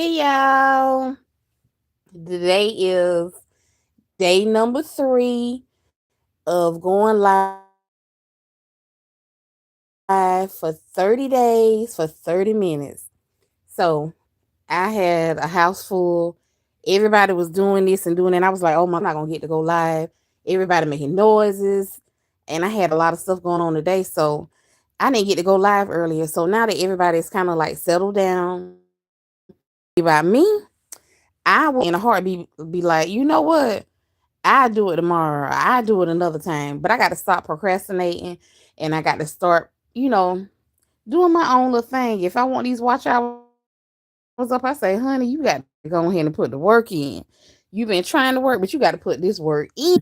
Hey y'all. Today is day number 3 of going live for 30 days for 30 minutes. So I had a house full. Everybody was doing this and doing that. I was like, oh my God, I'm not gonna get to go live. Everybody making noises. And I had a lot of stuff going on today. So I didn't get to go live earlier. So now that everybody's kind of like settled down, about me, I will in a heartbeat be like, you know what? I do it tomorrow. I do it another time. But I got to stop procrastinating and I got to start, doing my own little thing. If I want these watch hours up, I say, honey, you got to go ahead and put the work in. You've been trying to work, but you got to put this work in.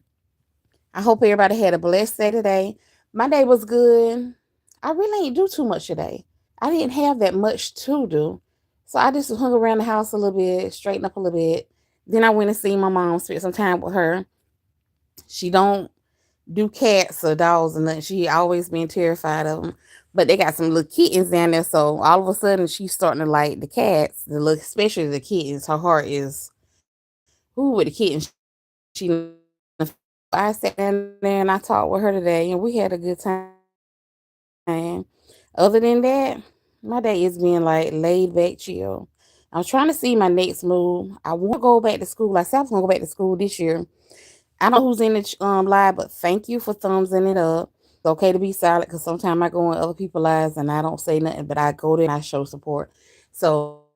I hope everybody had a blessed day today. My day was good. I really ain't do too much today. I didn't have that much to do. So I just hung around the house a little bit, straightened up a little bit. Then I went and seen my mom, spent some time with her. She don't do cats or dogs or nothing. She always been terrified of them. But they got some little kittens down there, so all of a sudden she's starting to like the cats, the look, especially the kittens. Her heart is who with the kittens. She I sat down there and I talked with her today, and we had a good time. Other than that, my day is being like laid back, chill. I'm trying to see my next move. I want to go back to school. I said I was gonna go back to school this year. I don't know who's in the live, but thank you for thumbsing it up. It's okay to be silent because sometimes I go in other people's lives and I don't say nothing, but I go there and I show support. So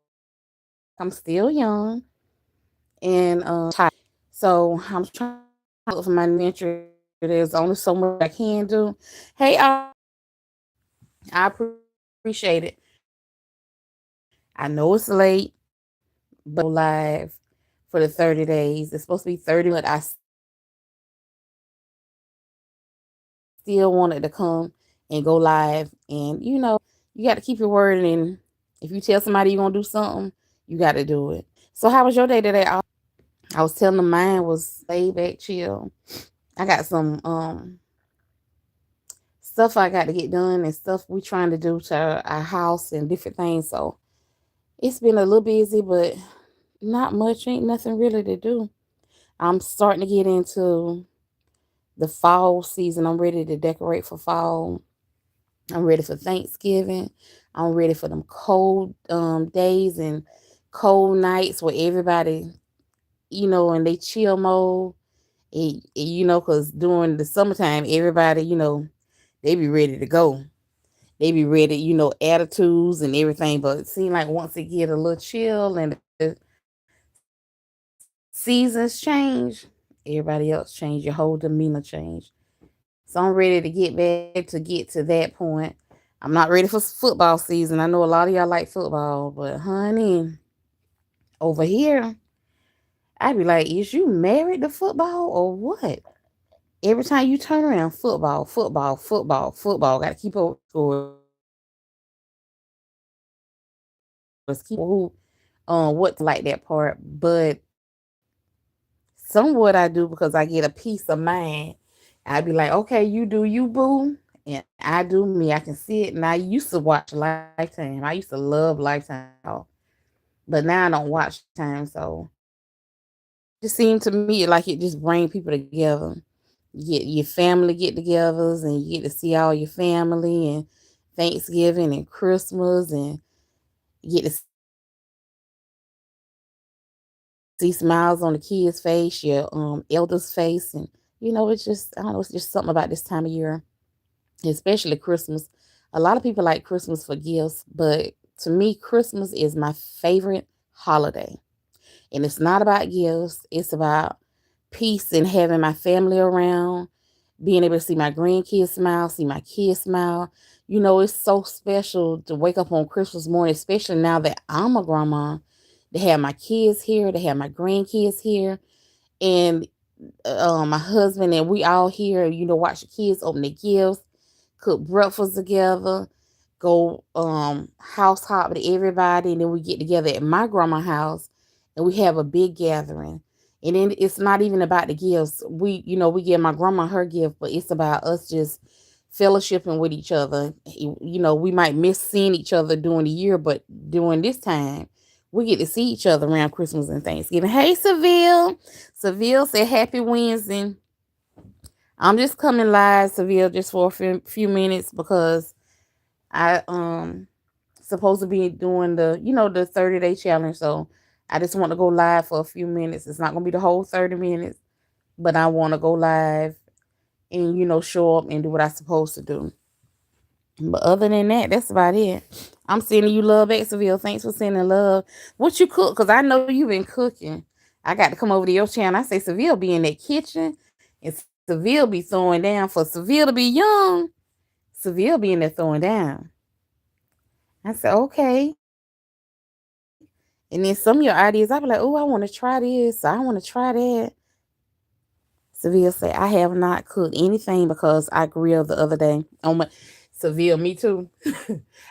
I'm still young and tired. So I'm trying to look for my venture. There's only so much I can do. Hey, I appreciate it. I know it's late, but I still want to go live for the 30 days. It's supposed to be 30 minutes, but I still wanted to come and go live. And you got to keep your word. And if you tell somebody you're going to do something, you got to do it. So, how was your day today? I was telling them mine was laid back, chill. I got some stuff I got to get done and stuff we trying to do to our house and different things. So it's been a little busy, but not much. Ain't nothing really to do. I'm starting to get into the fall season. I'm ready to decorate for fall. I'm ready for Thanksgiving. I'm ready for them cold days and cold nights where everybody, in they chill mode. Because during the summertime, everybody, they be ready to go. They be ready, attitudes and everything. But it seems like once it get a little chill and the seasons change, everybody else change. Your whole demeanor change. So I'm ready to get to that point. I'm not ready for football season. I know a lot of y'all like football, but honey, over here, I'd be like, is you married to football or what? Every time you turn around, football, football, football, football. Got to keep up with scores. Keep up with people who, what like that part. But somewhat I do because I get a peace of mind. I'd be like, okay, you do you, boo, and I do me. I can see it. And I used to watch Lifetime. I used to love Lifetime, y'all. But now I don't watch Lifetime, so it just seemed to me like it just bring people together. You get your family get-togethers, and you get to see all your family and Thanksgiving and Christmas, and you get to see smiles on the kids' face, your elders' face, and it's just I don't know, it's just something about this time of year, especially Christmas. A lot of people like Christmas for gifts, but to me, Christmas is my favorite holiday. And it's not about gifts, it's about peace and having my family around, being able to see my grandkids smile, see my kids smile. It's so special to wake up on Christmas morning, especially now that I'm a grandma, to have my kids here, to have my grandkids here, and my husband and we all here, watch the kids open their gifts, cook breakfast together, go house hop with everybody, and then we get together at my grandma's house and we have a big gathering. And then it's not even about the gifts. We give my grandma her gift, but it's about us just fellowshipping with each other. We might miss seeing each other during the year, but during this time, We get to see each other around Christmas and Thanksgiving. Hey, Seville. Seville said, Happy Wednesday. I'm just coming live, Seville, just for a few minutes because I supposed to be doing the 30-day challenge. So I just want to go live for a few minutes. It's not gonna be the whole 30 minutes, but I want to go live and show up and do what I'm supposed to do. But other than that, that's about it. I'm sending you love, Exaville. Thanks for sending love. What you cook? Because I know you've been cooking. I got to come over to your channel. I say Seville be in that kitchen and Seville be throwing down. For Seville to be young, Seville be in there throwing down. I said, okay. And then some of your ideas, I be like, oh, I want to try this. I want to try that. Seville say, I have not cooked anything because I grilled the other day. Oh my, Seville, me too.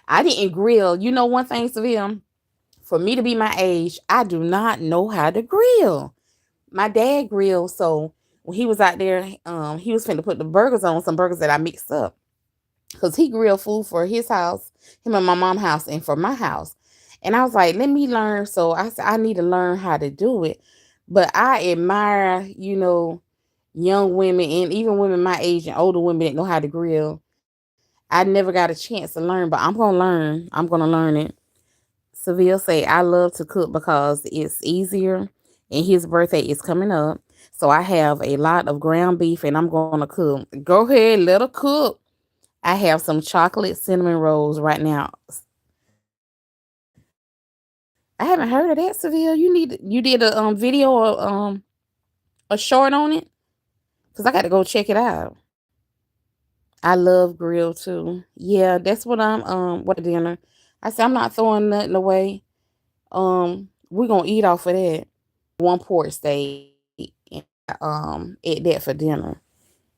I didn't grill. You know one thing, Seville? For me to be my age, I do not know how to grill. My dad grilled, so when he was out there, he was finna put the burgers on, some burgers that I mixed up. Because he grilled food for his house, him and my mom's house, and for my house. And I was like, let me learn. So I said, I need to learn how to do it. But I admire, young women and even women my age and older women that know how to grill. I never got a chance to learn, but I'm going to learn. I'm going to learn it. Seville say, I love to cook because it's easier and his birthday is coming up. So I have a lot of ground beef and I'm going to cook. Go ahead, let her cook. I have some chocolate cinnamon rolls right now. I haven't heard of that, Seville. You did a video or a short on it? Because I got to go check it out. I love grill too. Yeah, that's what what dinner. I said I'm not throwing nothing away. We're gonna eat off of that. One port steak and ate that for dinner.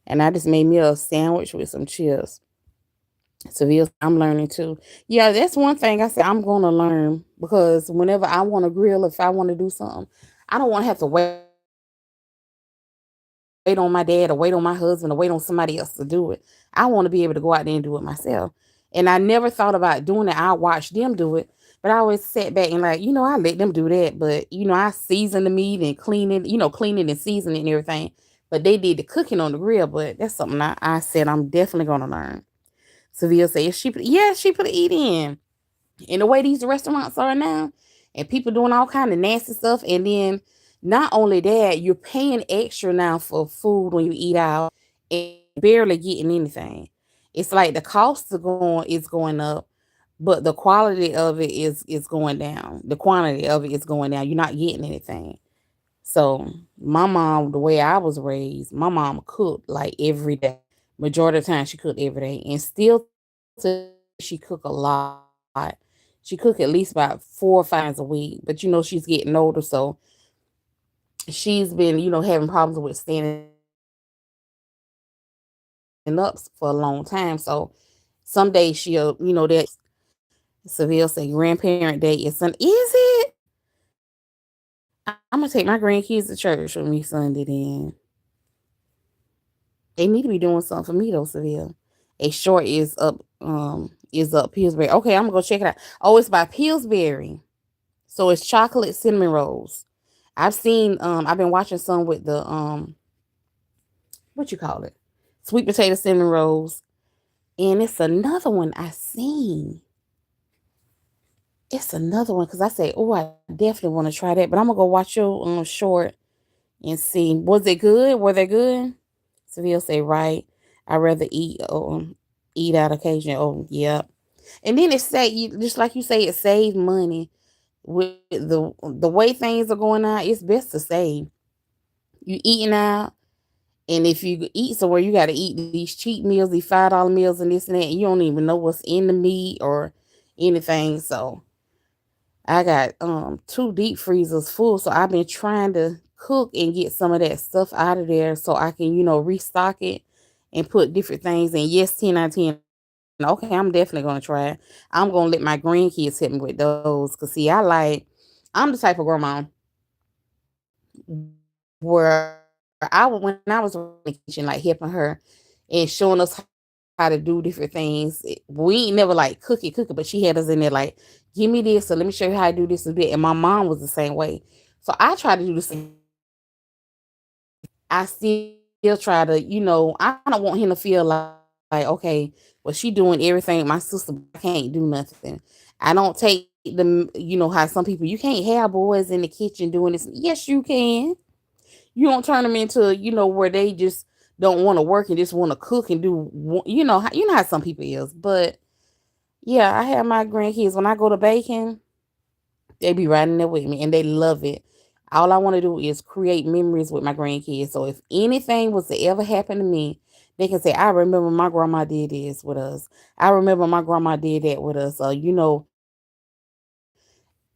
And I just made me a sandwich with some chips. Seville, I'm learning too. Yeah, that's one thing I said I'm gonna learn because whenever I want to grill, if I want to do something, I don't want to have to wait on my dad or wait on my husband or wait on somebody else to do it. I want to be able to go out there and do it myself. And I never thought about doing it. I watched them do it, but I always sat back and like, I let them do that. But I season the meat and clean it and season it and everything. But they did the cooking on the grill. But that's something I said I'm definitely gonna learn. Seville said she put it in. And the way these restaurants are now, and people doing all kind of nasty stuff, and then not only that, you're paying extra now for food when you eat out and barely getting anything. It's like the cost is going up, but the quality of it is going down. The quantity of it is going down. You're not getting anything. So my mom, the way I was raised, my mom cooked like every day. Majority of the time she cooked every day. And still she cook a lot. She cook at least about 4 or 5 times a week. But she's getting older, so she's been, having problems with standing up for a long time. So some days she'll, that Seville say grandparent day is Sunday. Is it? I'm gonna take my grandkids to church with me Sunday then. They need to be doing something for me though, Seville. A short is up Pillsbury. Okay, I'm gonna go check it out. Oh, it's by Pillsbury. So it's chocolate cinnamon rolls. I've been watching some with the what you call it? Sweet potato cinnamon rolls. And it's another one I seen. It's another one because I say, oh, I definitely want to try that. But I'm gonna go watch your short and see. Was it good? Were they good? Seville say, right. I'd rather eat out occasionally. Oh, yeah. And then just like you say, it saves money with the way things are going on. It's best to save. You eating out, and if you eat somewhere, you got to eat these cheap meals, these $5 meals, and this and that. And you don't even know what's in the meat or anything. So I got 2 deep freezers full. So I've been trying to cook and get some of that stuff out of there so I can restock it and put different things in. Yes, 10 out of 10. Okay, I'm definitely gonna try it. I'm gonna let my grandkids hit me with those. Cause see, I'm the type of grandma where when I was in the kitchen, like helping her and showing us how to do different things. We ain't never like cooking, but she had us in there like Give me this, so let me show you how to do this a bit. And my mom was the same way. So I try to do the same. I still try to, I don't want him to feel like, okay, well, she doing everything. My sister can't do nothing. I don't take them, how some people, you can't have boys in the kitchen doing this. Yes, you can. You don't turn them into, where they just don't want to work and just want to cook and do, how some people is. But yeah, I have my grandkids. When I go to baking, they be riding there with me and they love it. All I want to do is create memories with my grandkids. So if anything was to ever happen to me, they can say, I remember my grandma did this with us. I remember my grandma did that with us.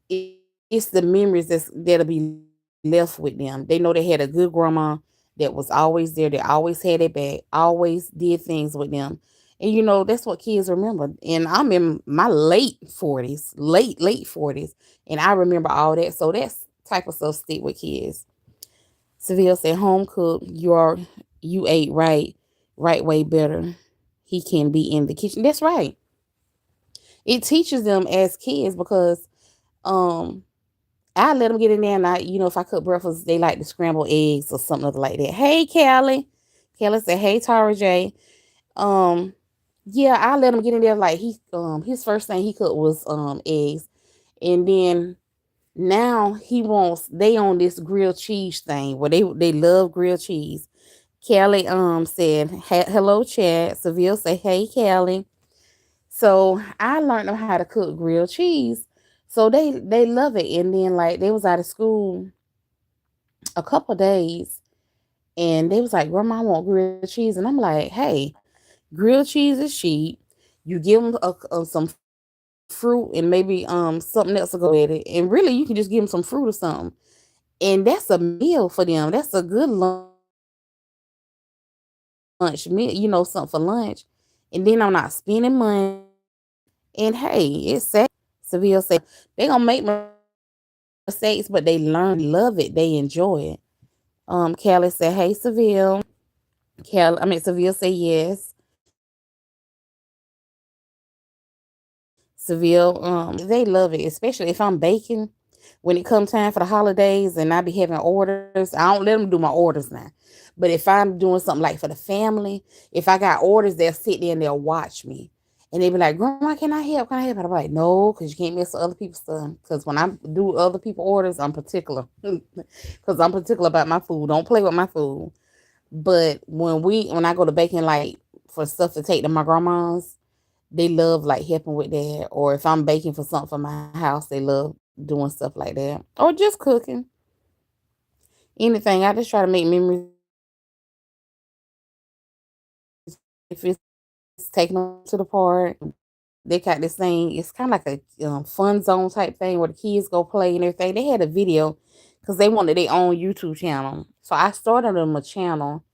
It's the memories that'll be left with them. They know they had a good grandma that was always there, that always had their back, always did things with them. And that's what kids remember. And I'm in my late 40s, and I remember all that. So that's type of stuff stick with kids. Seville said, home cook, you ate right way better. He can be in the kitchen. That's right. It teaches them as kids because um I let them get in there, and if I cook breakfast, they like to scramble eggs or something like that. Hey, Callie. Kelly said, hey, Tara J. Um, yeah, I let him get in there. Like his first thing he cooked was eggs, and then now he wants they on this grilled cheese thing where they love grilled cheese. Kelly said, hello, Chad. Seville say, hey, Kelly. So I learned them how to cook grilled cheese. So they love it. And then like they was out of school a couple days, and they was like, Grandma, I want grilled cheese. And I'm like, hey, grilled cheese is cheap. You give them some fruit and maybe something else to go with it. And really, you can just give them some fruit or something. And that's a meal for them. That's a good lunch meal, something for lunch. And then I'm not spending money. And hey, it's safe. Seville said they gonna make mistakes, but they learn, they love it, they enjoy it. Callie said, hey, Seville. Seville said yes. Seville, they love it, especially if I'm baking. When it comes time for the holidays and I be having orders, I don't let them do my orders now. But if I'm doing something like for the family, if I got orders, they'll sit there and they'll watch me. And they be like, Grandma, can I help? Can I help? And I'm like, no, because you can't mess with other people's stuff. Because when I do other people orders, I'm particular. Because I'm particular about my food. Don't play with my food. But when I go to baking, like for stuff to take to my grandma's, they love like helping with that. Or if I'm baking for something for my house, they love doing stuff like that. Or just cooking. Anything. I just try to make memories. If it's taking them to the park, they got this thing. It's kind of like a fun zone type thing where the kids go play and everything. They had a video because they wanted their own YouTube channel. So I started them a channel,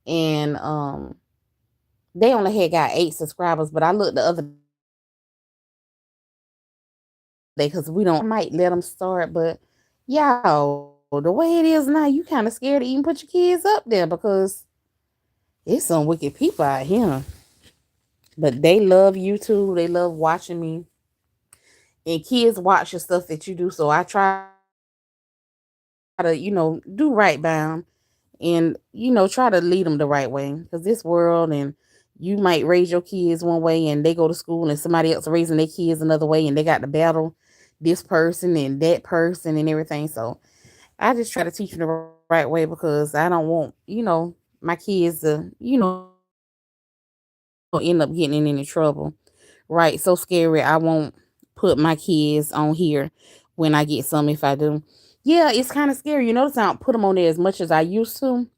and they only had got 8 subscribers. But I looked the other day because we don't. I might let them start, but y'all, the way it is now, you kind of scared to even put your kids up there because it's some wicked people out here. But they love YouTube. They love watching me. And kids watch the stuff that you do. So I try to, do right by them and, try to lead them the right way. Because this world, and you might raise your kids one way and they go to school and somebody else raising their kids another way and they got to battle this person and that person and everything. So I just try to teach them the right way because I don't want, my kids to, end up getting in any trouble. Right. So scary. I won't put my kids on here when I get some if I do. Yeah, it's kind of scary. You notice I don't put them on there as much as I used to.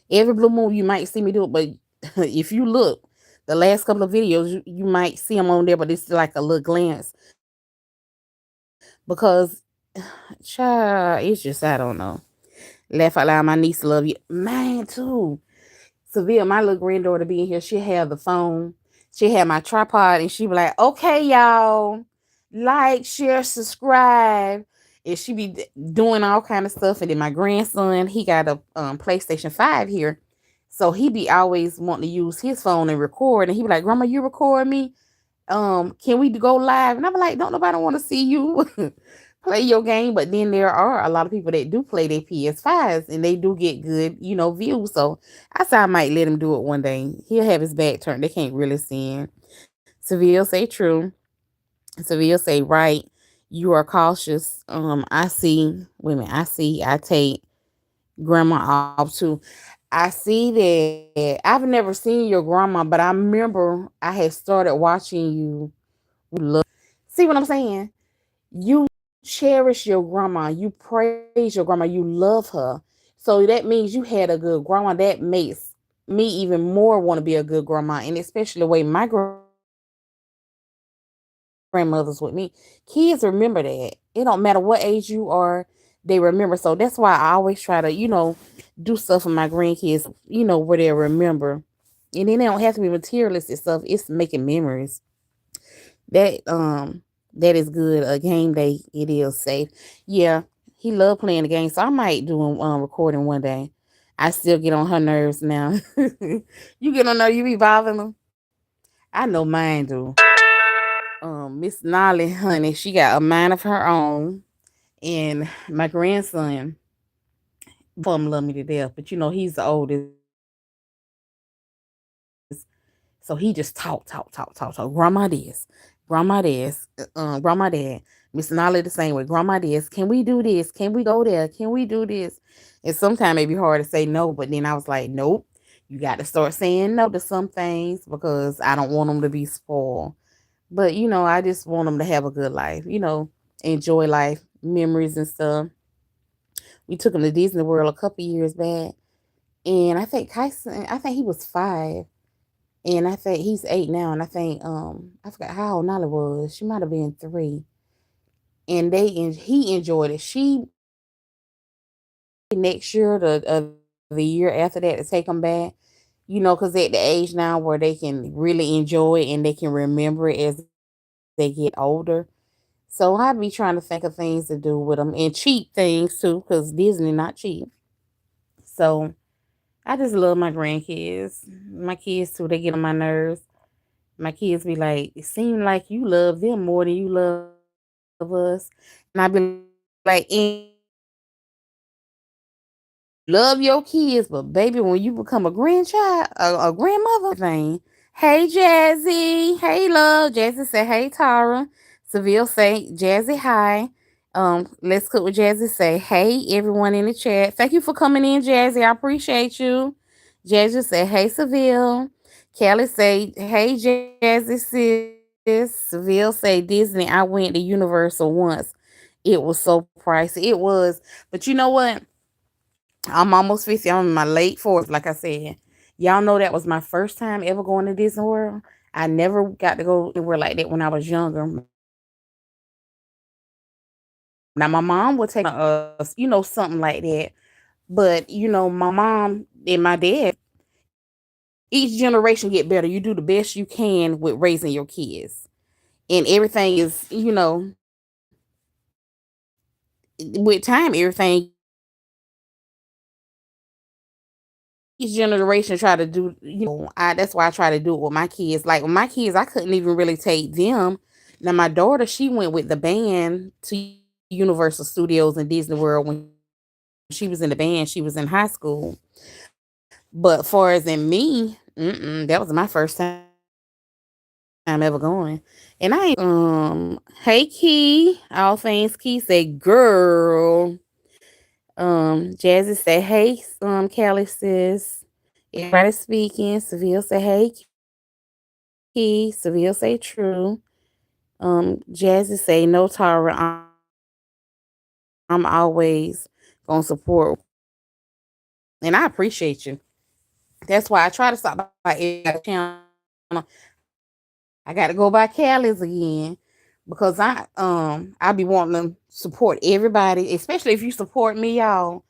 Every blue moon you might see me do it, but if you look, the last couple of videos, you might see them on there, but it's like a little glance because, child, it's just I don't know. Laugh out loud. My niece love you, man. Too. Seville, my little granddaughter being here, she have the phone, she had my tripod, and she be like, "Okay, y'all, like, share, subscribe," and she be doing all kind of stuff. And then my grandson, he got a PlayStation 5 here, so he be always wanting to use his phone and record. And he be like, "Grandma, you record me?" can we go live? And I'm like, don't nobody want to see you play your game. But then there are a lot of people that do play their PS5s and they do get good, views. So I said I might let him do it one day. He'll have his back turned. They can't really see him. Seville say true. Seville say right. You are cautious. I see women. I take grandma off too. I see that I've never seen your grandma, but I remember I had started watching you. Love. See what I'm saying? You cherish your grandma, you praise your grandma, you love her. So that means you had a good grandma. That makes me even more want to be a good grandma, and especially the way my grandmothers with me. Kids remember that. It don't matter what age you are, they remember. So that's why I always try to, do stuff for my grandkids, where they remember. And then they don't have to be materialistic stuff. It's making memories. That is good. A game day, it is safe. Yeah, he loved playing the game, so I might do a recording one day. I still get on her nerves now. You get on her, you be bothering them. I know mine do. Miss Nolly, honey, she got a mind of her own, and my grandson, both of them love me to death. But he's the oldest, so he just talk. Grandma this, grandma this, grandma that. Miss Nolly the same way. Grandma this. Can we do this? Can we go there? Can we do this? And sometimes it be hard to say no, but then I was like, nope. You got to start saying no to some things because I don't want them to be spoiled. But I just want them to have a good life. Enjoy life, memories and stuff. We took him to Disney World a couple years back, and I think Kyson, I think he was 5, and I think he's 8 now, and I think I forgot how old Nala was. She might have been 3, and he enjoyed it. She next year the year after that to take them back. Because at the age now where they can really enjoy it and they can remember it as they get older. So I be trying to think of things to do with them and cheap things too, because Disney not cheap. So I just love my grandkids. My kids too, they get on my nerves. My kids be like, it seems like you love them more than you love us. And I be like, love your kids, but baby, when you become a grandchild, a grandmother thing. Hey Jazzy. Hey love. Jazzy say, hey Tara. Seville say, Jazzy, hi. Let's cook with Jazzy say, hey everyone in the chat. Thank you for coming in, Jazzy. I appreciate you. Jazzy say, hey Seville. Kelly say, hey Jazzy sis. Seville say, Disney. I went to Universal once. It was so pricey. It was, but you know what? I'm almost 50. I'm in my late 40s, like I said. Y'all know that was my first time ever going to Disney World. I never got to go anywhere like that when I was younger. Now, my mom would take us, something like that. But, my mom and my dad, each generation get better. You do the best you can with raising your kids. And everything is, with time, everything each generation try to do, that's why I try to do it with my kids. Like with my kids, I couldn't even really take them. Now my daughter, she went with the band to Universal Studios and Disney World when she was in the band. She was in high school. But far as in me, that was my first time ever going. And hey Key, all things Key say, girl. Jazzy say, hey, Callie sis. Everybody speaking. Seville say, hey, Key. Seville say, true. Jazzy say, no, Tara. I'm always gonna support, and I appreciate you. That's why I try to stop by every channel. I got to go by Callie's again because I be wanting to support everybody, especially if you support me, y'all.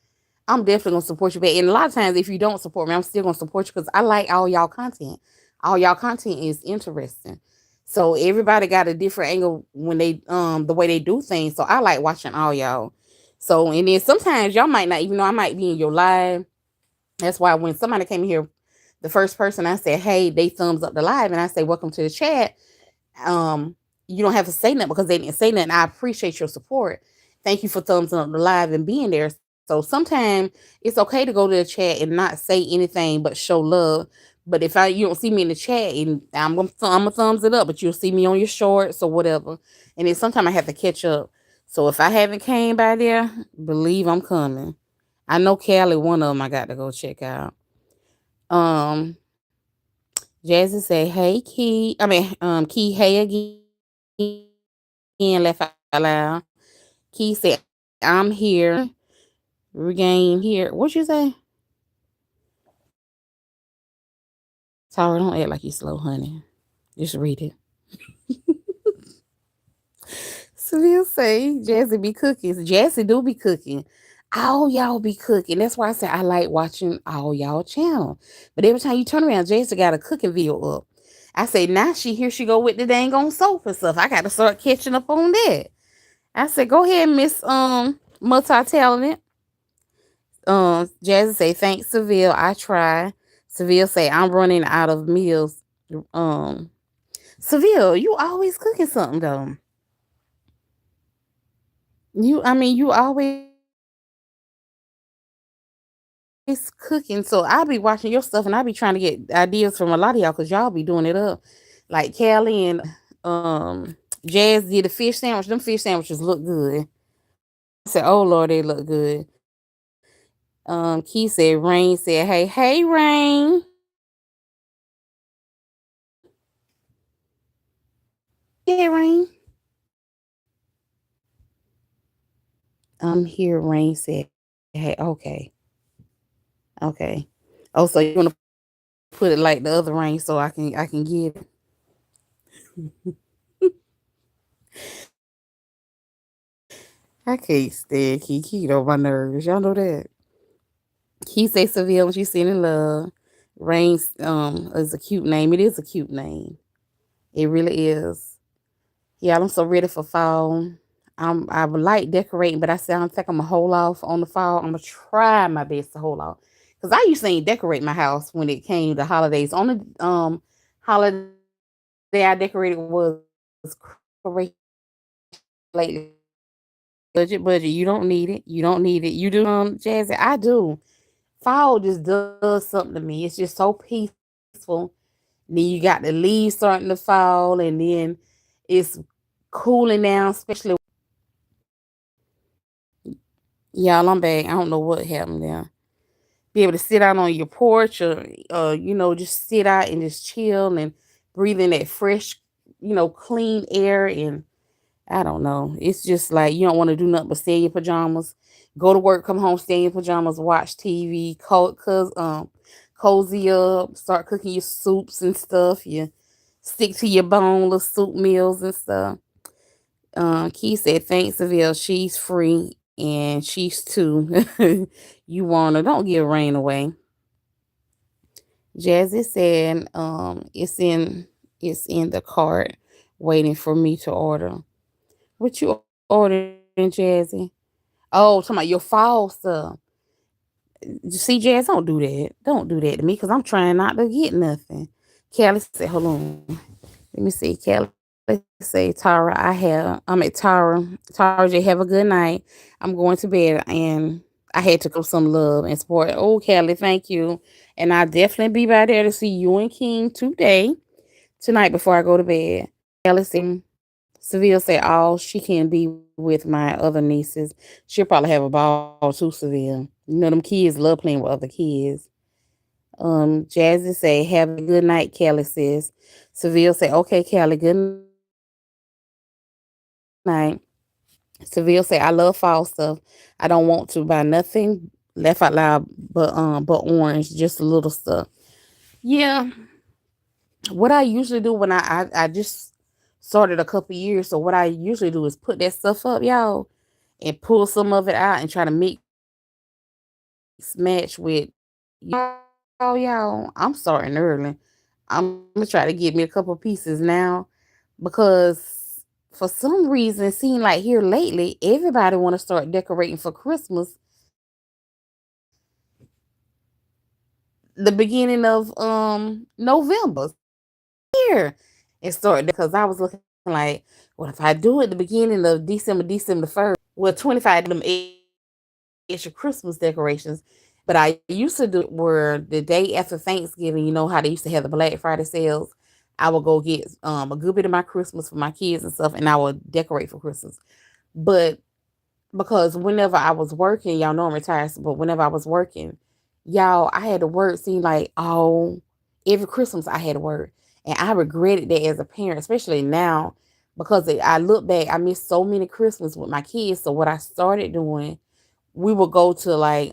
I'm definitely gonna support you back. And a lot of times, if you don't support me, I'm still gonna support you because I like all y'all content. All y'all content is interesting. So everybody got a different angle when they the way they do things. So I like watching all y'all. So and then sometimes y'all might not even know I might be in your live. That's why when somebody came here, the first person I said, hey, they thumbs up the live, and I say, welcome to the chat. Um, you don't have to say nothing because they didn't say nothing. I appreciate your support. Thank you for thumbs up the live and being there. So sometimes it's okay to go to the chat and not say anything but show love. But if you don't see me in the chat and I'm a thumbs it up, but you'll see me on your shorts or whatever. And then sometimes I have to catch up. So if I haven't came by there, believe I'm coming. I know Callie, one of them I got to go check out. Um, Jazzy say, "Hey Key," Key, hey again. Laugh out loud. Key said, "I'm here." Regain here. What you say? Tara, don't act like you slow, honey. Just read it. Seville say, "Jazzy be cooking." Jazzy do be cooking. All y'all be cooking. That's why I say I like watching all y'all channel. But every time you turn around, Jazzy got a cooking video up. I say, now she go with the dang on soap and stuff. I got to start catching up on that. I said, go ahead, Miss multi-talented. Jazzy say, thanks, Seville. I try. Seville say, I'm running out of meals. Um, Seville, you always cooking something though. You always cooking. So I'll be watching your stuff and I'll be trying to get ideas from a lot of y'all because y'all be doing it up. Like Callie and Jazz did a fish sandwich. Them fish sandwiches look good. I said, oh Lord, they look good. Key said, Rain said, hey, Rain. Yeah, Rain. I'm here, Rain said, hey, okay. Okay. Oh, so you wanna put it like the other Rain so I can get it. I can't stand Kiki on my nerves. Y'all know that. Key say Seville when she's sending love. Rain is a cute name. It is a cute name. It really is. Yeah, I'm so ready for fall. I would like decorating, but I said I think I'm gonna hold off on the fall. I'm gonna try my best to hold off because I used to ain't decorate my house when it came to holidays. Only holiday I decorated was Croatia lately. Budget. You don't need it. You don't need it. You do, Jazzy. I do. Fall just does something to me. It's just so peaceful. Then you got the leaves starting to fall, and then it's cooling down, especially. Y'all, I'm back. I don't know what happened there. Be able to sit out on your porch or just sit out and just chill and breathe in that fresh, clean air. And I don't know. It's just like you don't want to do nothing but stay in your pajamas, go to work, come home, stay in your pajamas, watch TV, cozy up, start cooking your soups and stuff. You stick to your boneless soup meals and stuff. Key said, thanks, Seville. She's free and she's too. You want her. Don't give Rain away. Jazzy said, it's in the cart waiting for me to order. What you ordering, Jazzy? Oh, talking about your fall stuff. See, Jazz, don't do that. Don't do that to me because I'm trying not to get nothing. Callie said, hold on. Let me see. Kelly say, Tara, I'm at Tara. Tara J, have a good night. I'm going to bed and I had to go some love and support. Oh, Kelly, thank you. And I'll definitely be by there to see you and King tonight before I go to bed. Kelly said, Seville said, all she can be with my other nieces. She'll probably have a ball too, Seville. You know, them kids love playing with other kids. Jazzy say, have a good night, Kelly says. Seville say, okay, Kelly, good night. Seville say, I love fall stuff. I don't want to buy nothing left out loud but orange, just a little stuff. Yeah. What I usually do when I just started a couple years, so what I usually do is put that stuff up, y'all, and pull some of it out and try to mix match with y'all. I'm starting early. I'm gonna try to get me a couple pieces now because for some reason, it seems like here lately, everybody want to start decorating for Christmas the beginning of November here. and start because I was looking like, what if I do it the beginning of December 1st? Well, 25 them extra Christmas decorations. But I used to do it where the day after Thanksgiving, you know how they used to have the Black Friday sales. I would go get a good bit of my Christmas for my kids and stuff, and I would decorate for Christmas. But because whenever I was working, y'all know I'm retired, but whenever I was working, y'all, I had to work. Seemed like every Christmas I had to work, and I regretted that as a parent, especially now, because I look back, I missed so many Christmas with my kids. So what I started doing, we would go to like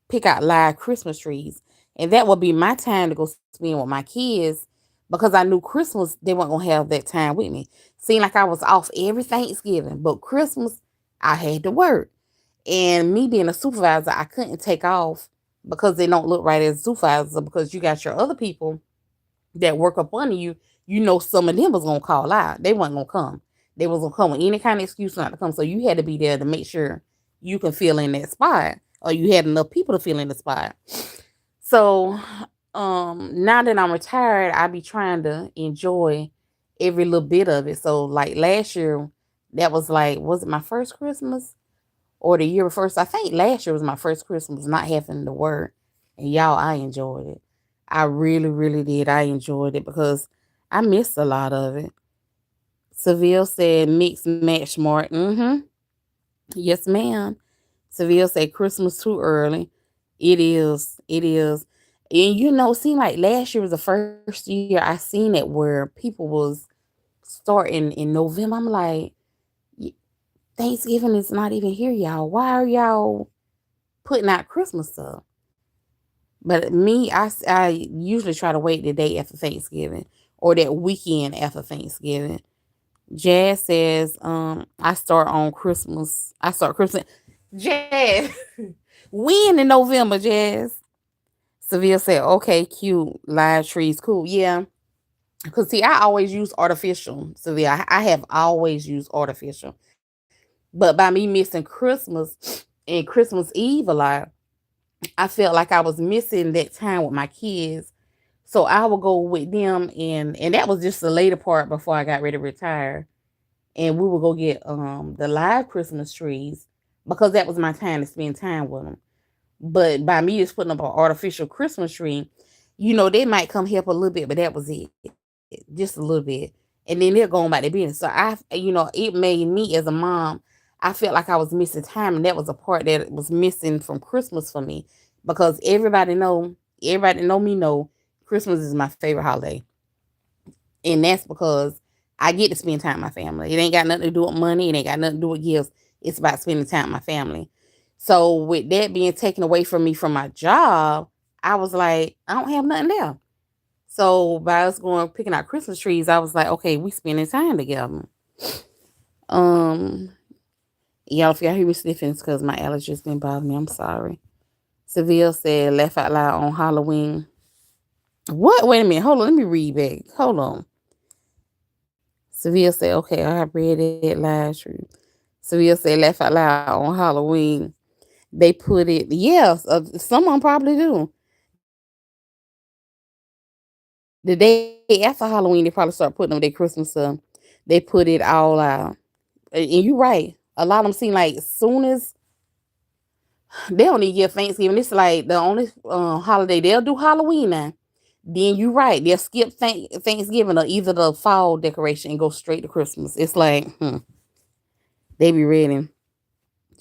pick out live Christmas trees, and that would be my time to go spend with my kids because I knew Christmas they weren't gonna have that time with me. Seemed like I was off every Thanksgiving, but Christmas I had to work. And me being a supervisor, I couldn't take off because they don't look right as a supervisor because you got your other people that work up under you. You know, some of them was gonna call out. They weren't gonna come. They was gonna come with any kind of excuse not to come. So you had to be there to make sure you can fill in that spot, or you had enough people to fill in the spot. So now that I'm retired, I be trying to enjoy every little bit of it. So like last year, that was like, was it my first Christmas or the year before? I think last year was my first Christmas not having to work. And y'all, I enjoyed it. I really, really did. I enjoyed it because I missed a lot of it. Seville said mix match smart. Mm-hmm. Yes, ma'am. Seville said Christmas too early. It is. It is. And you know, seemed like last year was the first year I seen it where people was starting in November. I'm like, Thanksgiving is not even here, y'all. Why are y'all putting out Christmas stuff? But me, I usually try to wait the day after Thanksgiving or that weekend after Thanksgiving. Jazz says, I start on Christmas. I start Christmas. Jazz, when in November, Jazz? Seville said, okay, cute. Live trees, cool. Yeah. Because, see, I always use artificial, Seville. I have always used artificial. But by me missing Christmas and Christmas Eve a lot, I felt like I was missing that time with my kids. So I would go with them, and that was just the later part before I got ready to retire. And we would go get the live Christmas trees because that was my time to spend time with them. But by me just putting up an artificial Christmas tree, you know, they might come help a little bit, but that was it, just a little bit. And then they're going about their business. So it made me as a mom, I felt like I was missing time, and that was a part that was missing from Christmas for me because everybody that know me know Christmas is my favorite holiday, and that's because I get to spend time with my family. It ain't got nothing to do with money. It ain't got nothing to do with gifts. It's about spending time with my family. So with that being taken away from me from my job, I was like, I don't have nothing there. So by us going picking out Christmas trees, I was like, okay, we spending time together. Um, y'all, if y'all hear me sniffing, it's because my allergies been bothering me. I'm sorry. Seville said, laugh out loud on Halloween. What? Wait a minute. Hold on. Let me read back. Hold on. Seville said, okay, I read it last year. Seville said, laugh out loud on Halloween. They put it, yes, someone probably do. The day after Halloween, they probably start putting on their Christmas stuff. They put it all out. And you right. A lot of them seem like as soon as they don't even get Thanksgiving. It's like the only holiday they'll do Halloween now. Then you right. They'll skip Thanksgiving or either the fall decoration and go straight to Christmas. It's like, they be ready.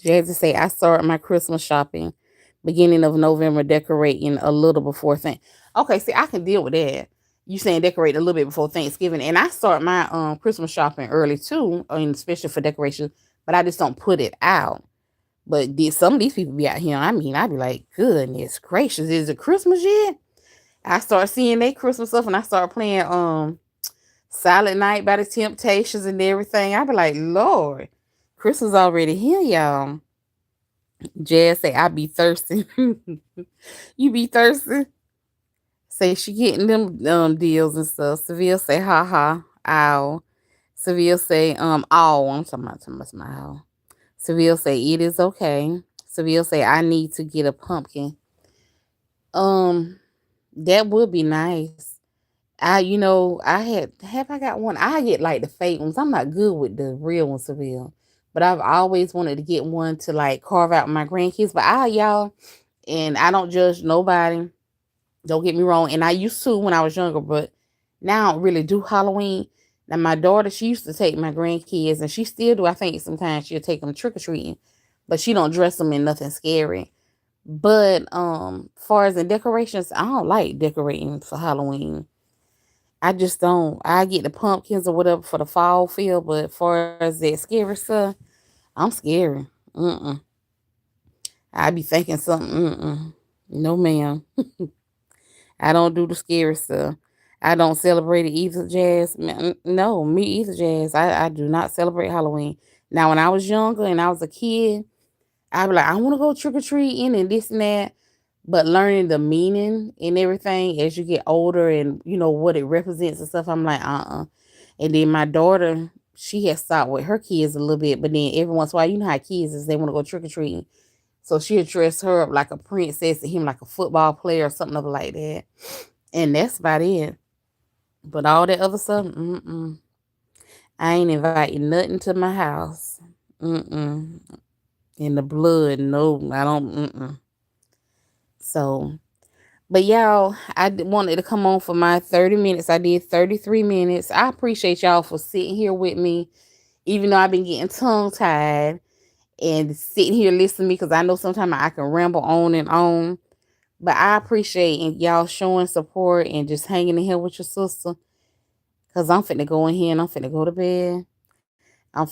Jazzy say, I started my Christmas shopping beginning of November, decorating a little before Okay, see, I can deal with that. You saying decorate a little bit before Thanksgiving, and I start my Christmas shopping early too, and especially for decorations. But I just don't put it out. But some of these people be out here? I mean, I'd be like, goodness gracious, is it Christmas yet? I start seeing their Christmas stuff, and I start playing Silent Night by the Temptations and everything. I be like, Lord, Christmas already here, y'all. Jazz say, I be thirsty. You be thirsty? Say she getting them deals and stuff. Seville say, ha ha, ow. Seville say, ow. I'm talking about my owl. Seville say, it is okay. Seville say, I need to get a pumpkin. Um, that would be nice. I got one. I get like the fake ones. I'm not good with the real ones, Seville. But I've always wanted to get one to like carve out my grandkids. But y'all, and I don't judge nobody. Don't get me wrong. And I used to when I was younger, but now I don't really do Halloween. Now my daughter, she used to take my grandkids, and she still do. I think sometimes she'll take them trick or treating, but she don't dress them in nothing scary. But far as the decorations, I don't like decorating for Halloween. I just don't. I get the pumpkins or whatever for the fall feel, but far as that scary stuff, I'm scary. Mm-mm. I be thinking something. Mm-mm. No, ma'am. I don't do the scary stuff. I don't celebrate it either, Jazz. No, me either, Jazz. I do not celebrate Halloween. Now, when I was younger and I was a kid, I'd be like, I want to go trick or treating and this and that. But learning the meaning and everything as you get older and you know what it represents and stuff, I'm like, And then my daughter, she has stopped with her kids a little bit, but then every once in a while, you know how kids is, they want to go trick or treating. So she'll dress her up like a princess and him like a football player or something like that. And that's about it. But all that other stuff, I ain't inviting nothing to my house. Mm-mm. In the blood, no, I don't. So, but y'all, wanted to come on for my 30 minutes. I did 33 minutes. I appreciate y'all for sitting here with me, even though I've been getting tongue tied and sitting here listening to me because I know sometimes I can ramble on and on. But I appreciate y'all showing support and just hanging in here with your sister. Cause I'm finna go in here and I'm finna go to bed. I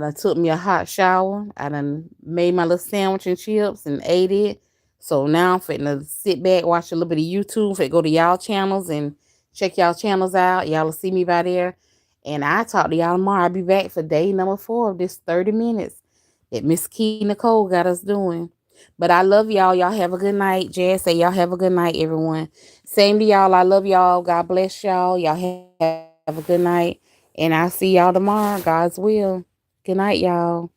done took me a hot shower. I done made my little sandwich and chips and ate it. So now I'm finna sit back, watch a little bit of YouTube, finna go to y'all channels and check y'all channels out. Y'all will see me by there. And I talk to y'all tomorrow. I'll be back for day number 4 of this 30 minutes that Miss Key Nicole got us doing. But I love y'all. Y'all have a good night. Jazz say y'all have a good night, everyone. Same to y'all. I love y'all. God bless y'all. Y'all have a good night. And I'll see y'all tomorrow. God's will. Good night, y'all.